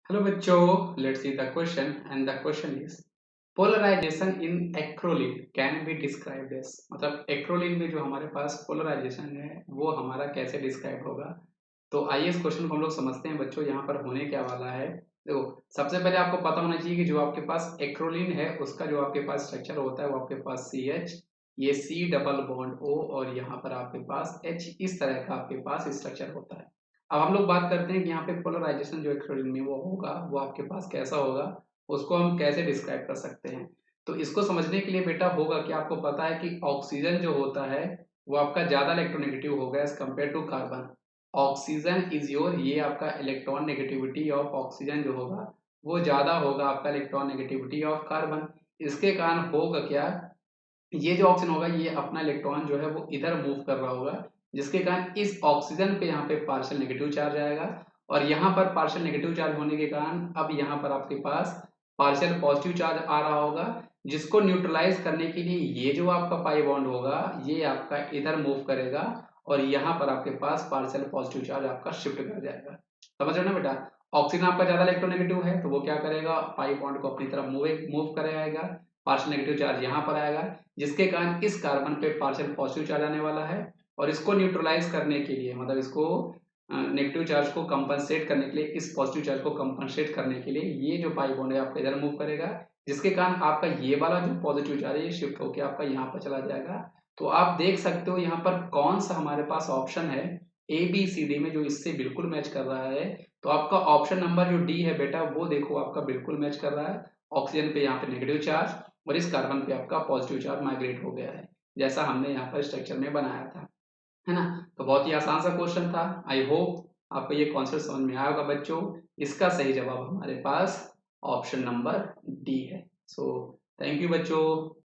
Hello बच्चों, let's see the question and the question is polarization in acrolein can be described as मतलब acrolein में जो हमारे पास polarization है वो हमारा कैसे डिस्क्राइब होगा। तो आइए इस क्वेश्चन को हम लोग समझते हैं बच्चों। यहाँ पर होने क्या वाला है, देखो सबसे पहले आपको पता होना चाहिए कि जो आपके पास एक्रोलीन है उसका जो आपके पास स्ट्रक्चर होता है वो आपके पास CH, ये C डबल बॉन्ड O और यहाँ पर आपके पास H, इस तरह का आपके पास स्ट्रक्चर होता है। अब हम लोग बात करते हैं कि यहाँ पे पोलराइजेशन जो एक्रोलीन में वो होगा वो आपके पास कैसा होगा, उसको हम कैसे डिस्क्राइब कर सकते हैं। तो इसको समझने के लिए बेटा होगा कि आपको पता है कि ऑक्सीजन जो होता है वो आपका ज्यादा इलेक्ट्रोनेगेटिव होगा as compared to carbon. Oxygen is your, ये आपका इलेक्ट्रॉन नेगेटिविटी ऑफ ऑक्सीजन जो होगा वो ज्यादा होगा आपका इलेक्ट्रॉन नेगेटिविटी ऑफ कार्बन। इसके कारण होगा क्या, ये जो ऑक्सीजन होगा ये अपना इलेक्ट्रॉन जो है वो इधर मूव कर रहा होगा, जिसके कारण इस ऑक्सीजन पे यहाँ पे पार्शियल नेगेटिव चार्ज आएगा और यहाँ पर पार्शियल नेगेटिव चार्ज होने के कारण अब यहाँ पर आपके पास पार्शियल पॉजिटिव चार्ज आ रहा होगा, जिसको न्यूट्रलाइज करने के लिए ये जो आपका पाई बॉन्ड होगा ये आपका इधर मूव करेगा और यहाँ पर आपके पास पार्शियल पॉजिटिव चार्ज आपका शिफ्ट कर जाएगा। समझ रहे हो ना बेटा, ऑक्सीजन आपका ज्यादा इलेक्ट्रोनेगेटिव है तो वो क्या करेगा, पाई बॉन्ड को अपनी तरफ मूव करेगा, पार्शियल नेगेटिव चार्ज यहाँ पर आएगा, जिसके कारण इस कार्बन पे पार्शियल पॉजिटिव चार्ज आने वाला है और इसको न्यूट्रलाइज करने के लिए मतलब इसको नेगेटिव चार्ज को कंपनसेट करने के लिए, इस पॉजिटिव चार्ज को कंपनसेट करने के लिए ये जो पाई बॉन्ड है आपका इधर मूव करेगा, जिसके कारण आपका ये वाला जो पॉजिटिव चार्ज है ये शिफ्ट होकर आपका यहाँ पर चला जाएगा। तो आप देख सकते हो यहाँ पर कौन सा हमारे पास ऑप्शन है ABCD में जो इससे बिल्कुल मैच कर रहा है। तो आपका ऑप्शन नंबर जो डी है बेटा वो देखो आपका बिल्कुल मैच कर रहा है। ऑक्सीजन पे यहाँ पे नेगेटिव चार्ज और इस कार्बन पे आपका पॉजिटिव चार्ज माइग्रेट हो गया है, जैसा हमने यहाँ पर स्ट्रक्चर में बनाया था, है ना। तो बहुत ही आसान सा क्वेश्चन था। आई होप आपको ये कॉन्सेप्ट समझ में आया होगा बच्चों। इसका सही जवाब हमारे पास ऑप्शन नंबर डी है। सो थैंक यू बच्चों।